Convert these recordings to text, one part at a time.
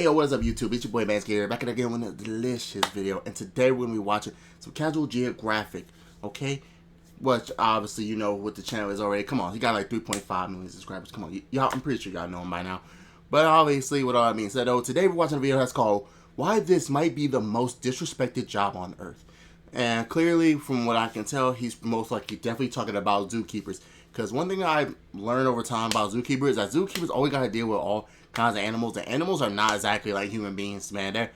Hey yo, what is up YouTube? It's your boy Mansky here, back again with a delicious video, and today we're going to be watching some casual Geographic, okay? Which obviously you know what the channel is already. Come on, he got like 3.5 million subscribers. Come on, y'all, I'm pretty sure y'all know him by now. But obviously, with all that being said, though, today we're watching a video that's called Why This Might Be the Most Disrespected Job on Earth. And clearly, from what I can tell, he's most likely definitely talking about zookeepers. Because one thing I've learned over time about zookeepers is that zookeepers always got to deal with all kinds of animals. The animals are not exactly like human beings, man.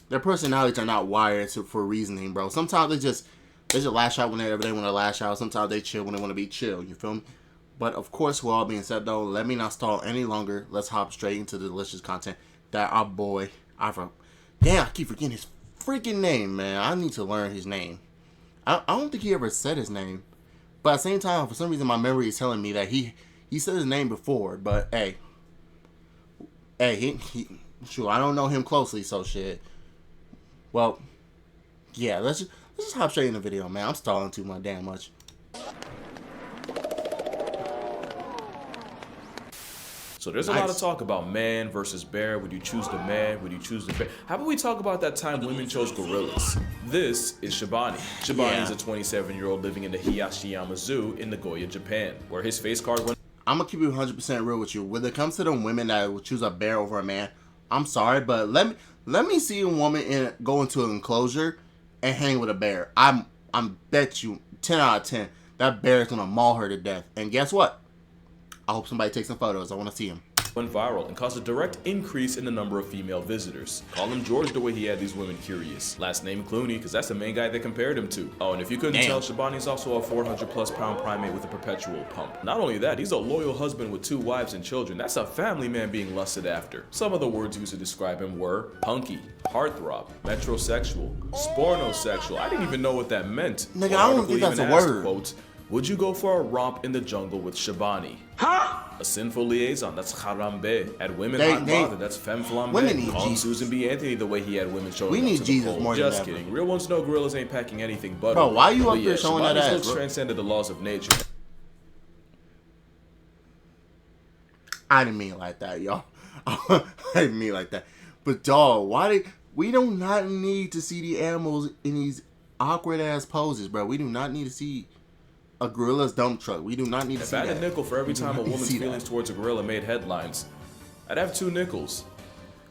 Their personalities are not wired for reasoning, bro. Sometimes they just lash out whenever they want to lash out. Sometimes they chill when they want to be chill. You feel me? But of course, with all being said, though, let me not stall any longer. Let's hop straight into the delicious content that our boy, damn, I keep forgetting his freaking name, man. I need to learn his name. I don't think he ever said his name. But at the same time, for some reason, my memory is telling me that he said his name before. But hey, sure, I don't know him closely, so shit. Well, yeah, let's just hop straight in the video, man. I'm stalling too much. So there's a lot of talk about man versus bear. Would you choose the man? Would you choose the bear? How about we talk about that time women chose gorillas? This is Shabani. Shabani is a 27-year-old living in the Hiyashiyama Zoo in Nagoya, Japan, where his face card went. I'm gonna keep it 100% real with you. When it comes to the women that will choose a bear over a man, I'm sorry, but let me see a woman go into an enclosure and hang with a bear. I'm bet you 10 out of 10 that bear is gonna maul her to death. And guess what? I hope somebody takes some photos. I want to see him. Went viral and caused a direct increase in the number of female visitors. Call him George the way he had these women curious. Last name Clooney, because that's the main guy they compared him to. Oh, and if you couldn't tell, Shabani's also a 400+ pound primate with a perpetual pump. Not only that, he's a loyal husband with 2 wives and children. That's a family man being lusted after. Some of the words used to describe him were punky, heartthrob, metrosexual, spornosexual. I didn't even know what that meant. Nigga, I don't think that's a word. Quote, would you go for a romp in the jungle with Shabani? Huh? A sinful liaison, that's harambe. Had women hot bothered, that's femme flambe. Call Susan B. Anthony the way he had women showing we up need to Jesus the cold. more Just than kidding. Real ones know gorillas ain't packing anything but. Bro, why you up there showing that ass? Looks transcended the laws of nature. I didn't mean it like that, y'all. I didn't mean it like that. But dog, we do not need to see the animals in these awkward ass poses, bro. We do not need to see a gorilla's dump truck. We do not need to see that. If I had a nickel for every time a woman's feelings towards a gorilla made headlines, I'd have 2 nickels,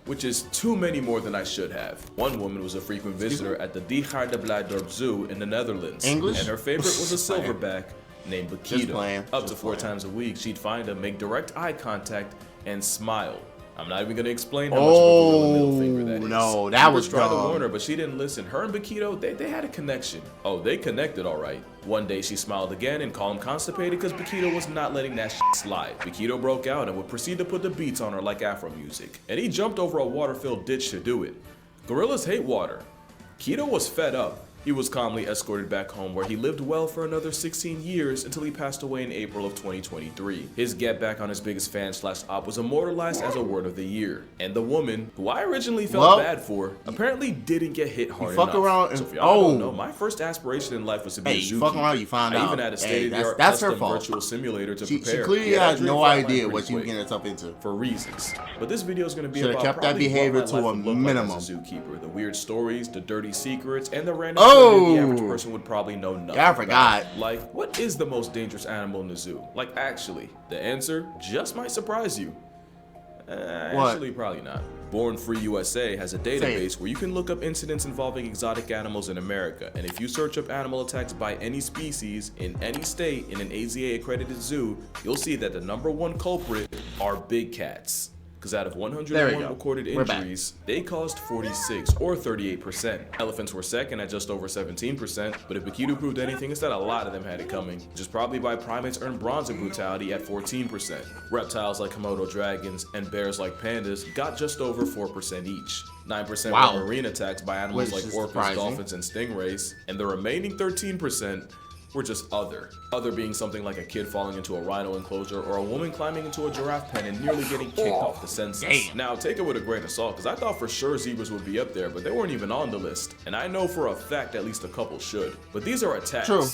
which is too many more than I should have. One woman was a frequent visitor at the De Blijderp Zoo in the Netherlands. English? And her favorite was a silverback named Bakito. Up to 4 times a week, she'd find him, make direct eye contact, and smile. I'm not even gonna explain how much of a gorilla middle finger that is. No, that was tried to warn her, but she didn't listen. Her and Bakito, they had a connection. Oh, they connected all right. One day she smiled again and called him constipated because Bakito was not letting that shit slide. Bakito broke out and would proceed to put the beats on her like Afro music. And he jumped over a water-filled ditch to do it. Gorillas hate water. Bakito was fed up. He was calmly escorted back home where he lived well for another 16 years until he passed away in April of 2023. His get back on his biggest fan / op was immortalized as a word of the year. And the woman, who I originally felt bad for, apparently didn't get hit hard enough. Around so if y'all don't know, my first aspiration in life was to be a zookeeper. Fuck around, you find out. I even had a state-of-the-art custom virtual simulator to prepare. She clearly had no idea what she was getting herself into. For reasons. But this video is going to be about kept that behavior to a minimum. Like as a zookeeper, the weird stories, the dirty secrets, and the random the average person would probably know nothing I forgot. about. Like, what is the most dangerous animal in the zoo? Like, actually, the answer just might surprise you. Actually, probably not. Born Free USA has a database where you can look up incidents involving exotic animals in America, and if you search up animal attacks by any species in any state in an AZA accredited zoo, you'll see that the #1 culprit are big cats. Because out of 101 recorded injuries, they caused 46 or 38%. Elephants were second at just over 17%, but if Bakito proved anything, it's that a lot of them had it coming, which is probably why primates earned bronze in brutality at 14%. Reptiles like Komodo dragons and bears like pandas got just over 4% each. 9% were marine attacks by animals like orcas, dolphins, and stingrays, and the remaining 13% were just other. Other being something like a kid falling into a rhino enclosure or a woman climbing into a giraffe pen and nearly getting kicked off the census. Now, take it with a grain of salt, because I thought for sure zebras would be up there, but they weren't even on the list. And I know for a fact at least a couple should. But these are attacks. True.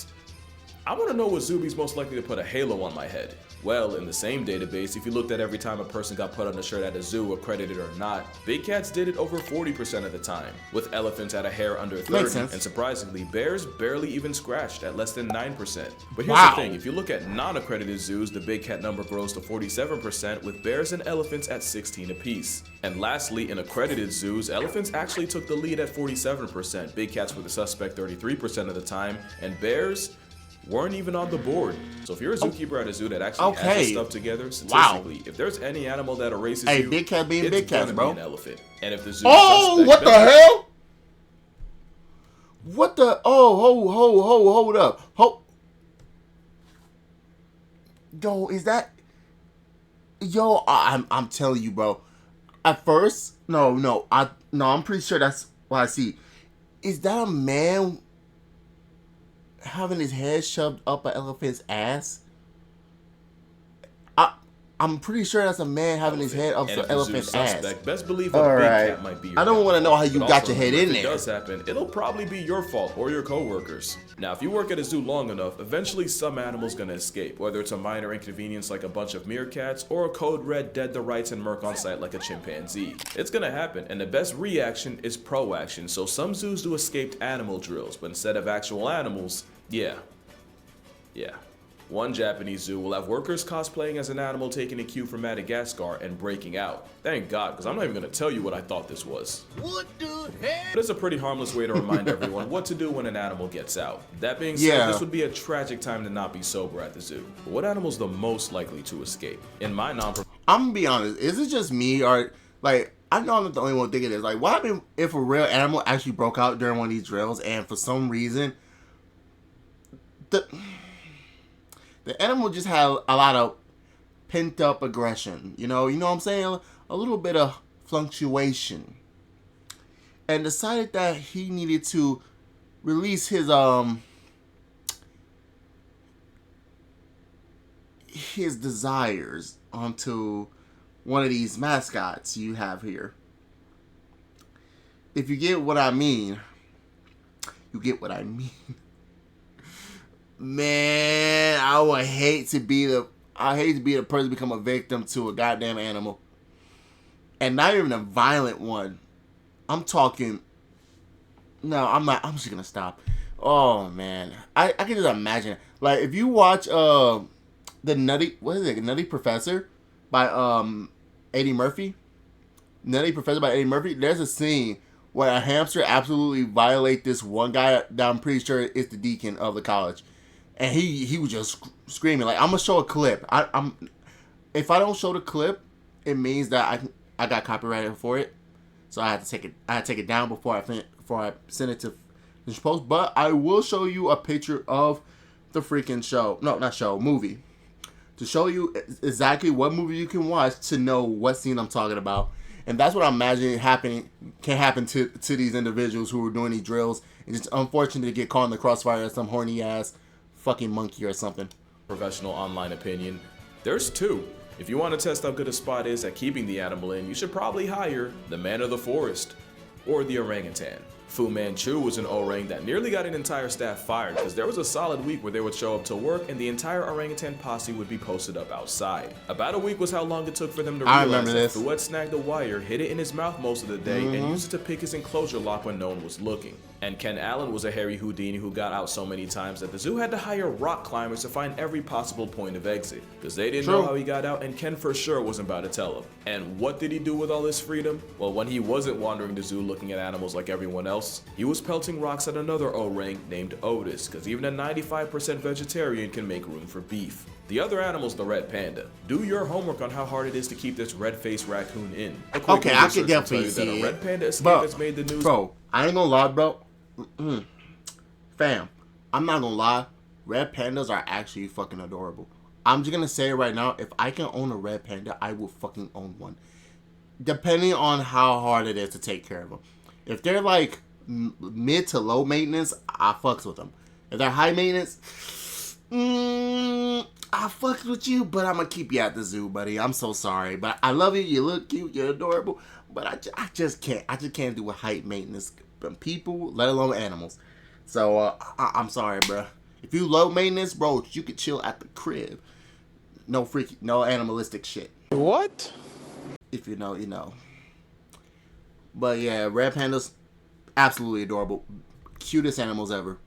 I want to know what zoo's most likely to put a halo on my head. Well, in the same database, if you looked at every time a person got put on a shirt at a zoo, accredited or not, big cats did it over 40% of the time, with elephants at a hair under 30, and surprisingly, bears barely even scratched at less than 9%. But here's the thing, if you look at non-accredited zoos, the big cat number grows to 47%, with bears and elephants at 16 apiece. And lastly, in accredited zoos, elephants actually took the lead at 47%, big cats were the suspect 33% of the time, and bears weren't even on the board. So if you're a zookeeper at a zoo that actually has this stuff together, statistically, if there's any animal that erases you, big cat being big cats, bro. An elephant. And if the zoo what the hell? What the? Hold up. Yo, is that? Yo, I'm telling you, bro. At first, no, I'm pretty sure that's what I see. Is that a man having his head shoved up an elephant's ass? I'm pretty sure that's a man having his head up an elephant's ass. Best believe a big cat might be your I don't want to know how you got your head in there. If it does happen, it'll probably be your fault or your co-workers. Now, if you work at a zoo long enough, eventually some animal's gonna escape, whether it's a minor inconvenience like a bunch of meerkats or a code red dead to rights and murk on site like a chimpanzee. It's gonna happen, and the best reaction is proaction. So some zoos do escaped animal drills, but instead of actual animals, yeah. One Japanese zoo will have workers cosplaying as an animal taking a cue from Madagascar and breaking out. Thank God, because I'm not even going to tell you what I thought this was. What the hell? But it's a pretty harmless way to remind everyone what to do when an animal gets out. That being said, this would be a tragic time to not be sober at the zoo. But what animal's the most likely to escape? In my I'm going to be honest, is it just me or, like, I know I'm not the only one thinking this. Like, what happened if a real animal actually broke out during one of these drills and for some reason, the animal just had a lot of pent-up aggression, you know what I'm saying? A little bit of fluctuation. And decided that he needed to release his desires onto one of these mascots you have here. If you get what I mean, you get what I mean. Man, I would hate to be the person to become a victim to a goddamn animal. And not even a violent one. I'm talking. No, I'm not. I'm just gonna stop. Oh man. I can just imagine. Like if you watch the Nutty Professor by Eddie Murphy. Nutty Professor by Eddie Murphy, there's a scene where a hamster absolutely violates this one guy that I'm pretty sure is the deacon of the college. And he was just screaming. Like, I'm gonna show a clip. If I don't show the clip, it means that I got copyrighted for it. So I had to take it down before I send it to the post. But I will show you a picture of the freaking show. No, not show, movie. To show you exactly what movie you can watch to know what scene I'm talking about. And that's what I'm imagining can happen to these individuals who are doing these drills. It's just unfortunate to get caught in the crossfire as some horny ass fucking monkey or something. Professional online opinion. There's two. If you want to test how good a spot is at keeping the animal in, you should probably hire the man of the forest or the orangutan. Fu Manchu was an orang that nearly got an entire staff fired because there was a solid week where they would show up to work and the entire orangutan posse would be posted up outside. About a week was how long it took for them to realize that Fu had snagged a wire, hid it in his mouth most of the day, and used it to pick his enclosure lock when no one was looking. And Ken Allen was a hairy Houdini who got out so many times that the zoo had to hire rock climbers to find every possible point of exit. Because they didn't know how he got out, and Ken for sure wasn't about to tell them. And what did he do with all this freedom? Well, when he wasn't wandering the zoo looking at animals like everyone else, he was pelting rocks at another orang named Otis, because even a 95% vegetarian can make room for beef. The other animal's the red panda. Do your homework on how hard it is to keep this red-faced raccoon in. Okay, I can definitely see it. A red panda escape that's made the news. Bro, I ain't gonna lie, bro. Fam, I'm not gonna lie. Red pandas are actually fucking adorable. I'm just gonna say it right now. If I can own a red panda, I will fucking own one. Depending on how hard it is to take care of them. If they're like mid to low maintenance, I fucks with them. If they're high maintenance, I fucks with you, but I'm gonna keep you at the zoo, buddy. I'm so sorry, but I love you. You look cute. You're adorable, but I just can't. I just can't do a high maintenance people, let alone animals. So I'm sorry, bro. If you low maintenance, bro, you could chill at the crib. No freaky, no animalistic shit. What? If you know, you know. But yeah, red pandas, absolutely adorable. Cutest animals ever.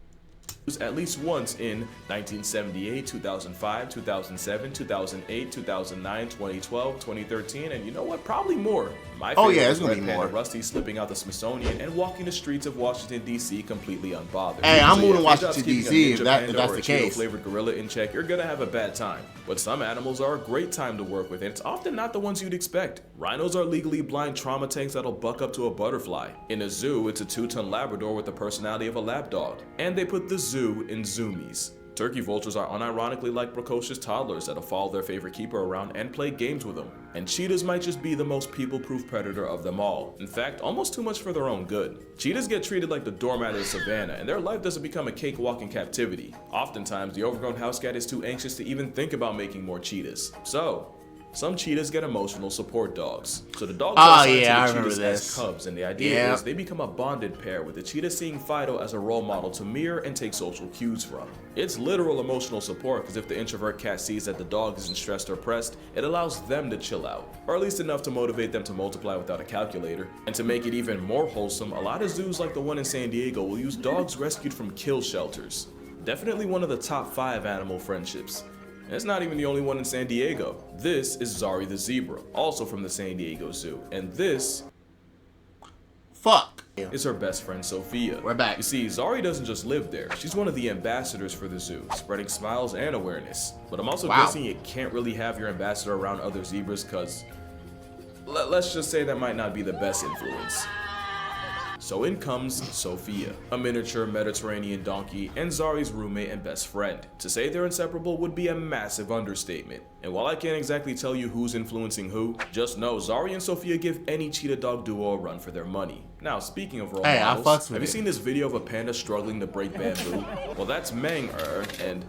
At least once in 1978, 2005, 2007, 2008, 2009, 2012, 2013, and you know what? Probably more. My favorite yeah, is it's gonna Red be Panda more. Rusty slipping out the Smithsonian and walking the streets of Washington, D.C. completely unbothered. Hey, I'm moving to if your Washington, job's keeping a D.C. ninja if panda that's or the a case. Cheeto-flavored gorilla in check, you're gonna have a bad time. But some animals are a great time to work with, and it's often not the ones you'd expect. Rhinos are legally blind trauma tanks that'll buck up to a butterfly. In a zoo, it's a 2-ton Labrador with the personality of a lapdog. And they put the zoo in zoomies. Turkey vultures are unironically like precocious toddlers that'll follow their favorite keeper around and play games with them. And cheetahs might just be the most people-proof predator of them all. In fact, almost too much for their own good. Cheetahs get treated like the doormat of the savannah, and their life doesn't become a cakewalk in captivity. Oftentimes, the overgrown house cat is too anxious to even think about making more cheetahs. So, some cheetahs get emotional support dogs. So the dogs are assigned to the cheetahs as cubs, and the idea is they become a bonded pair, with the cheetah seeing Fido as a role model to mirror and take social cues from. It's literal emotional support, because if the introvert cat sees that the dog isn't stressed or pressed, it allows them to chill out, or at least enough to motivate them to multiply without a calculator. And to make it even more wholesome, a lot of zoos like the one in San Diego will use dogs rescued from kill shelters. Definitely one of the top 5 animal friendships. And it's not even the only one in San Diego. This is Zari the zebra, also from the San Diego Zoo. And this is her best friend, Sophia. We're back. You see, Zari doesn't just live there. She's one of the ambassadors for the zoo, spreading smiles and awareness. But I'm also guessing you can't really have your ambassador around other zebras, because let's just say that might not be the best influence. So in comes Sophia, a miniature Mediterranean donkey and Zari's roommate and best friend. To say they're inseparable would be a massive understatement. And while I can't exactly tell you who's influencing who, just know Zari and Sophia give any cheetah dog duo a run for their money. Now, speaking of role models, have you seen this video of a panda struggling to break bamboo? Well, that's Meng, and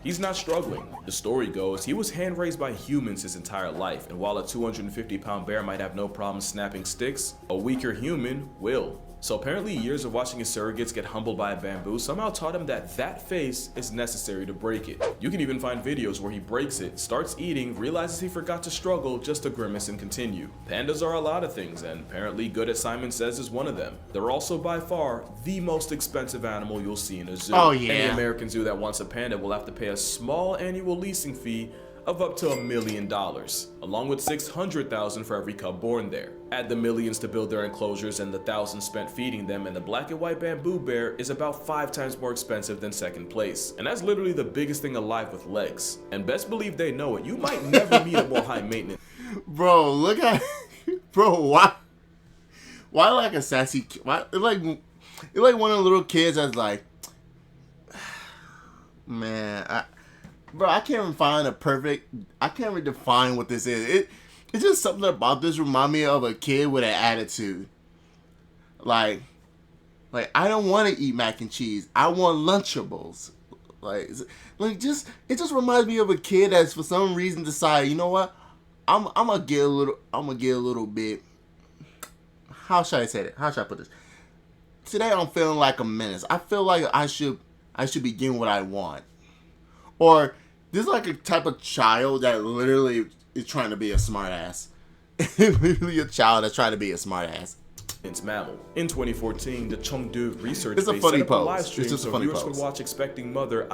he's not struggling. The story goes, he was hand-raised by humans his entire life, and while a 250-pound bear might have no problem snapping sticks, a weaker human will. So apparently years of watching his surrogates get humbled by a bamboo somehow taught him that that face is necessary to break it. You can even find videos where he breaks it, starts eating, realizes he forgot to struggle just to grimace and continue. Pandas are a lot of things, and apparently Good at Simon Says is one of them. They're also by far the most expensive animal you'll see in a zoo. Any American zoo that wants a panda will have to pay a small annual leasing fee of up to $1 million, along with $600,000 for every cub born there. Add the millions to build their enclosures and the thousands spent feeding them, and the black and white bamboo bear is about 5 times more expensive than second place. And that's literally the biggest thing alive with legs. And best believe they know it. You might never meet a more high maintenance. Bro, look at bro, why like a sassy why it's like one of the little kids that's like, man, bro, I can't even find I can't even define what this is. It's just something about this remind me of a kid with an attitude. Like I don't want to eat mac and cheese. I want Lunchables. It just reminds me of a kid that's for some reason decided, you know what? I'm gonna get a little bit. How should I say it? How should I put this? Today I'm feeling like a menace. I feel like I should be getting what I want. Or this is like a type of child that literally is trying to be a smart ass. Literally a child that's trying to be a smart ass. It's mammal. In 2014, the Chengdu research base set up a live stream so viewers could watch expecting mother.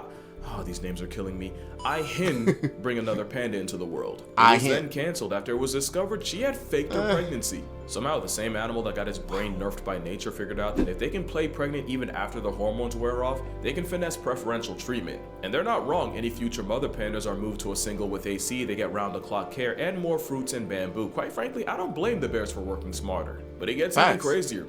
Oh, these names are killing me. Hin bring another panda into the world. It was then canceled after it was discovered she had faked her pregnancy. Somehow the same animal that got its brain nerfed by nature figured out that if they can play pregnant even after the hormones wear off, they can finesse preferential treatment. And they're not wrong. Any future mother pandas are moved to a single with AC, they get round-the-clock care and more fruits and bamboo. Quite frankly, I don't blame the bears for working smarter. But it gets even crazier.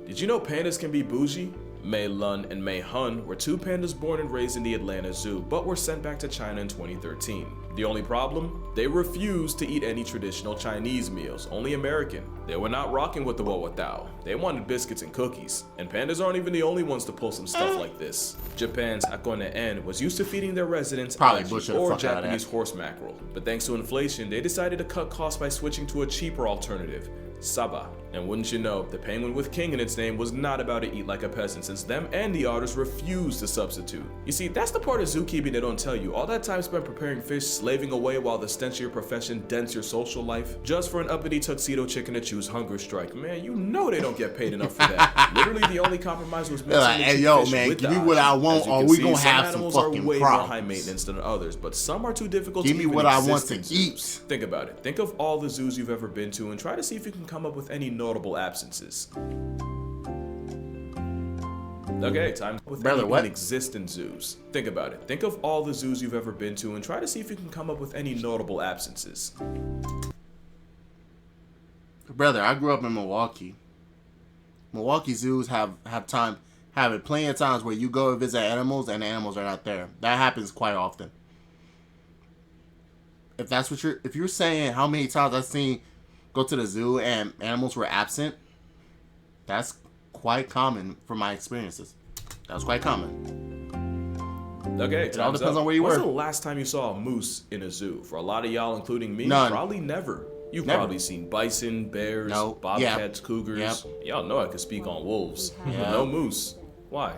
Did you know pandas can be bougie? Mei Lun and Mei Hun were 2 pandas born and raised in the Atlanta Zoo, but were sent back to China in 2013. The only problem? They refused to eat any traditional Chinese meals, only American. They were not rocking with the what with thou. They wanted biscuits and cookies. And pandas aren't even the only ones to pull some stuff like this. Japan's Akone En was used to feeding their residents aji or Japanese horse mackerel. But thanks to inflation, they decided to cut costs by switching to a cheaper alternative, Saba. And wouldn't you know, the penguin with king in its name was not about to eat like a peasant, since them and the otters refused to substitute. You see, that's the part of zookeeping they don't tell you. All that time spent preparing fish, slaving away while the stench of your profession dents your social life, just for an uppity tuxedo chicken to choose hunger strike. Man, you know they don't get paid enough for that. Literally, the only compromise was mixing like, hey, yo, man, give me what I want, or we gonna have some fucking way problems. More high maintenance than others, but some are too difficult give to me what I want to eat. Think about it. Think of all the zoos you've ever been to and try to see if you can come up with any notable absences. Okay, time with any non-existent zoos. Think about it. Think of all the zoos you've ever been to and try to see if you can come up with any notable absences. Brother, I grew up in Milwaukee. Milwaukee zoos have plenty of times where you go and visit animals and the animals are not there. That happens quite often. If that's what if you're saying how many times I've seen go to the zoo and animals were absent, that's quite common from my experiences. That's quite common. Okay, it all depends on where you were. When's the last time you saw a moose in a zoo? For a lot of y'all, including me, None. Probably never. You've Never. Probably seen bison, bears, bobcats, cougars. Y'all know I could speak on wolves. But no moose. Why?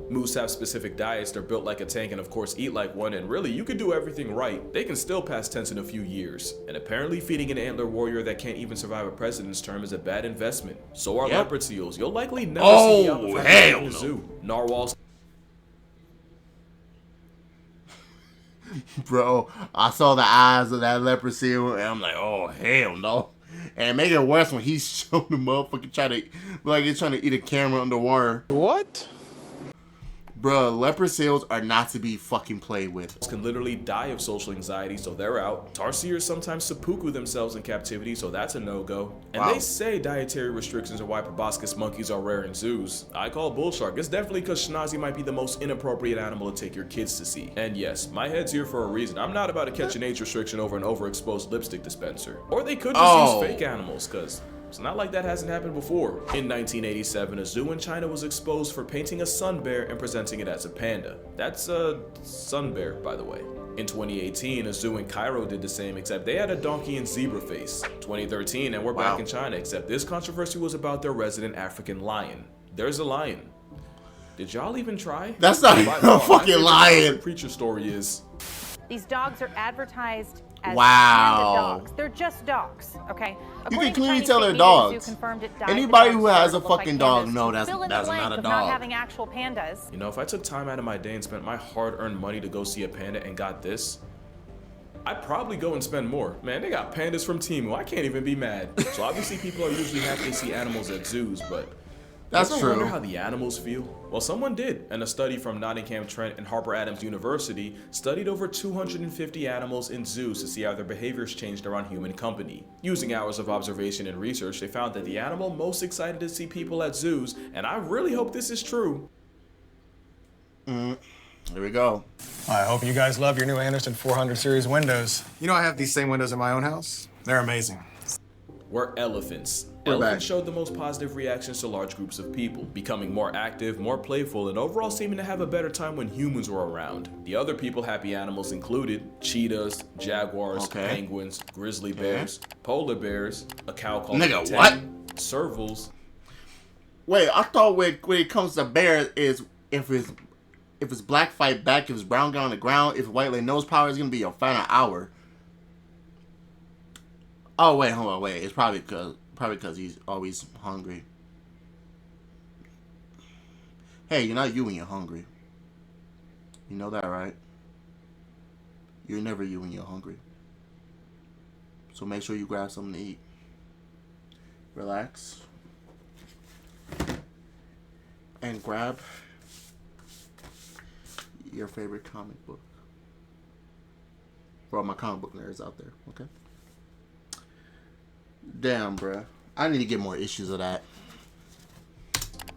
Moose have specific diets, they're built like a tank and of course eat like one, and really you can do everything right. They can still pass tense in a few years. And apparently feeding an antler warrior that can't even survive a president's term is a bad investment. So are leopard seals. You'll likely never see the opportunity in the zoo. Narwhals. Bro, I saw the eyes of that leopard seal and I'm like, oh hell no. And make it worse when he's showing the motherfucker he's trying to eat a camera underwater. What? Bro, leopard seals are not to be fucking played with. Can literally die of social anxiety, so they're out. Tarsiers sometimes seppuku themselves in captivity, so that's a no-go. And they say dietary restrictions are why proboscis monkeys are rare in zoos. I call bull shark. It's definitely because schnazi might be the most inappropriate animal to take your kids to see. And yes, my head's here for a reason. I'm not about to catch an age restriction over an overexposed lipstick dispenser. Or they could just use fake animals, because it's not like that hasn't happened before. In 1987, a zoo in China was exposed for painting a sun bear and presenting it as a panda. That's a sun bear, by the way. In 2018, a zoo in Cairo did the same, except they had a donkey and zebra face. 2013, and we're back in China, except this controversy was about their resident African lion. There's a lion. Did y'all even try? That's not a fucking lion. The preacher story is. These dogs are advertised as panda dogs. They're just dogs, okay? You can clearly tell they're dogs. Anybody who has a fucking dog know that's not a dog. Not having actual pandas. You know, if I took time out of my day and spent my hard-earned money to go see a panda and got this, I'd probably go and spend more. Man, they got pandas from Temu. I can't even be mad. So obviously people are usually happy to see animals at zoos, but that's true. Wonder how the animals feel? Well, someone did, and a study from Nottingham Trent and Harper Adams University studied over 250 animals in zoos to see how their behaviors changed around human company. Using hours of observation and research, they found that the animal most excited to see people at zoos, and I really hope this is true. Here we go. I hope you guys love your new Anderson 400 series windows. You know I have these same windows in my own house. They're amazing. Were elephants. Elephants showed the most positive reactions to large groups of people, becoming more active, more playful, and overall seeming to have a better time when humans were around. The other people-happy animals included cheetahs, jaguars, penguins, grizzly bears, polar bears, a cow called servals. Wait, I thought when it comes to bears is if it's black fight back, if it's brown guy on the ground, if white lay nose power is gonna be your final hour. Oh wait, hold on, wait. It's probably because he's always hungry. Hey, you're not you when you're hungry. You know that, right? You're never you when you're hungry. So make sure you grab something to eat. Relax. And grab your favorite comic book. For all my comic book nerds out there, okay? Damn, bruh. I need to get more issues of that.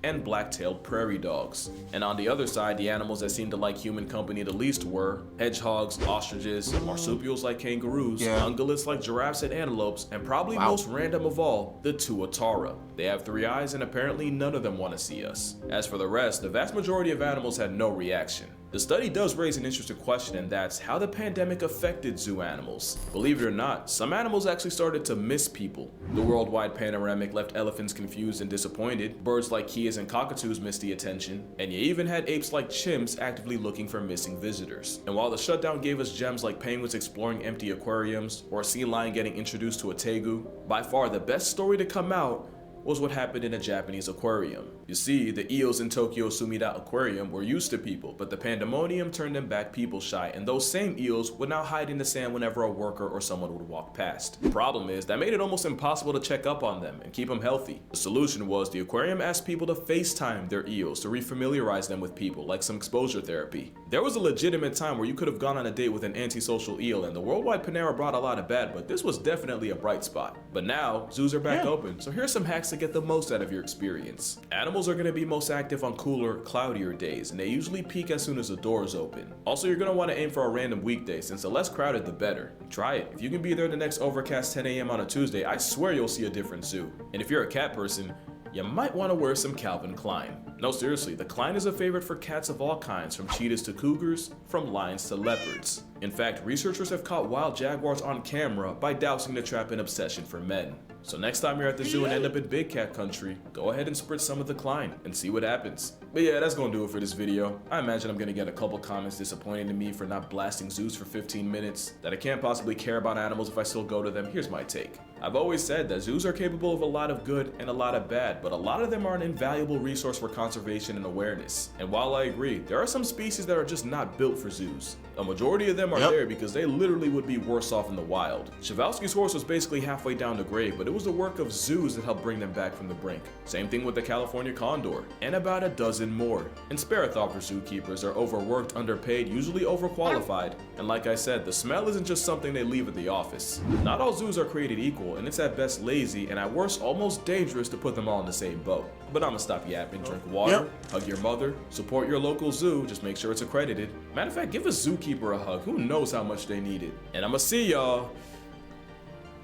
And black-tailed prairie dogs. And on the other side, the animals that seemed to like human company the least were hedgehogs, ostriches, marsupials like kangaroos, ungulates like giraffes and antelopes, and probably most random of all, the tuatara. They have 3 eyes and apparently none of them want to see us. As for the rest, the vast majority of animals had no reaction. The study does raise an interesting question, and that's how the pandemic affected zoo animals. Believe it or not, some animals actually started to miss people. The worldwide panoramic left elephants confused and disappointed, birds like kias and cockatoos missed the attention, and you even had apes like chimps actively looking for missing visitors. And while the shutdown gave us gems like penguins exploring empty aquariums, or a sea lion getting introduced to a tegu, by far the best story to come out was what happened in a Japanese aquarium. You see, the eels in Tokyo Sumida Aquarium were used to people, but the pandemonium turned them back people shy, and those same eels would now hide in the sand whenever a worker or someone would walk past. The problem is, that made it almost impossible to check up on them and keep them healthy. The solution was the aquarium asked people to FaceTime their eels to refamiliarize them with people, like some exposure therapy. There was a legitimate time where you could have gone on a date with an antisocial eel, and the worldwide Panera brought a lot of bad, but this was definitely a bright spot. But now, zoos are back open, so here's some hacks to get the most out of your experience. Animals are going to be most active on cooler, cloudier days, and they usually peak as soon as the doors open. Also, you're going to want to aim for a random weekday, since the less crowded the better. Try it. If you can be there the next overcast 10 a.m. on a Tuesday, I swear you'll see a different zoo. And if you're a cat person, you might want to wear some Calvin Klein. No, seriously, the Klein is a favorite for cats of all kinds, from cheetahs to cougars, from lions to leopards. In fact, researchers have caught wild jaguars on camera by dousing the trap in obsession for men. So next time you're at the zoo and end up in big cat country, go ahead and spritz some of the Klein and see what happens. But yeah, that's gonna do it for this video. I imagine I'm gonna get a couple comments disappointing to me for not blasting zoos for 15 minutes, that I can't possibly care about animals if I still go to them. Here's my take. I've always said that zoos are capable of a lot of good and a lot of bad, but a lot of them are an invaluable resource for conservation and awareness. And while I agree, there are some species that are just not built for zoos. A majority of them are there because they literally would be worse off in the wild. Przewalski's horse was basically halfway down the grave, but it was the work of zoos that helped bring them back from the brink. Same thing with the California condor, and about a dozen more. And spare a thought for zookeepers. Are overworked, underpaid, usually overqualified, and like I said, the smell isn't just something they leave at the office. Not all zoos are created equal, and it's at best lazy, and at worst almost dangerous to put them all in the same boat. But I'ma stop yapping, drink water, hug your mother, support your local zoo, just make sure it's accredited. Matter of fact, give a zookeeper a hug, who knows how much they need it. And I'ma see y'all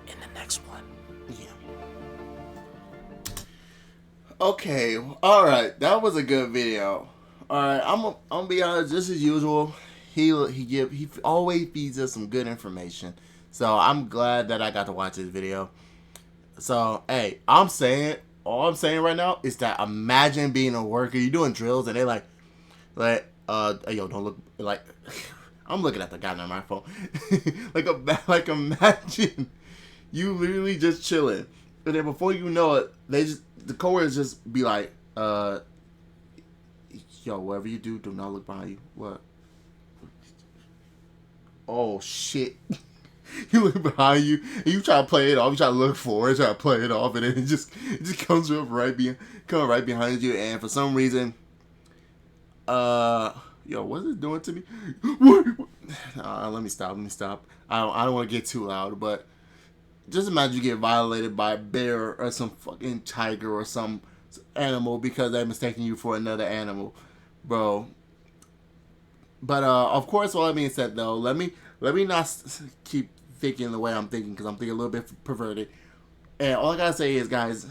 in the next one. Okay, alright, that was a good video. Alright, I'm gonna be honest, just as usual, he always feeds us some good information. So I'm glad that I got to watch this video. So, hey, all I'm saying right now is that imagine being a worker, you're doing drills, and they like, yo, don't look, like, I'm looking at the guy on my phone. like imagine you literally just chilling, and then before you know it, the coworkers just be like, yo, whatever you do not look behind you. What? Oh shit. You look behind you and you try to play it off, you try to look forward, try to play it off, and then it just comes up right behind you, and for some reason, yo, what's it doing to me? What? Let me stop. I don't want to get too loud, but just imagine you get violated by a bear or some fucking tiger or some animal because they're mistaking you for another animal, bro. But of course, all that being said, though, let me not keep thinking the way I'm thinking, because I'm thinking a little bit perverted. And all I gotta say is, guys,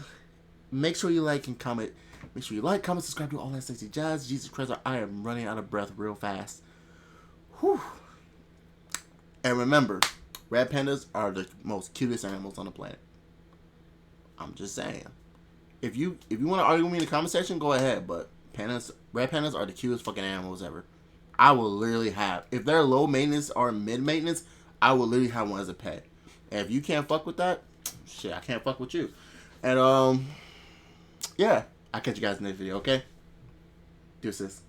make sure you like and comment. Make sure you like, comment, subscribe, do all that sexy jazz. Jesus Christ, I am running out of breath real fast. Whew. And remember, red pandas are the most cutest animals on the planet. I'm just saying. If you want to argue with me in the comment section, go ahead. But red pandas are the cutest fucking animals ever. I will literally have, if they're low maintenance or mid maintenance, I will literally have one as a pet. And if you can't fuck with that, shit, I can't fuck with you. And yeah, I'll catch you guys in the next video, okay? Deuces.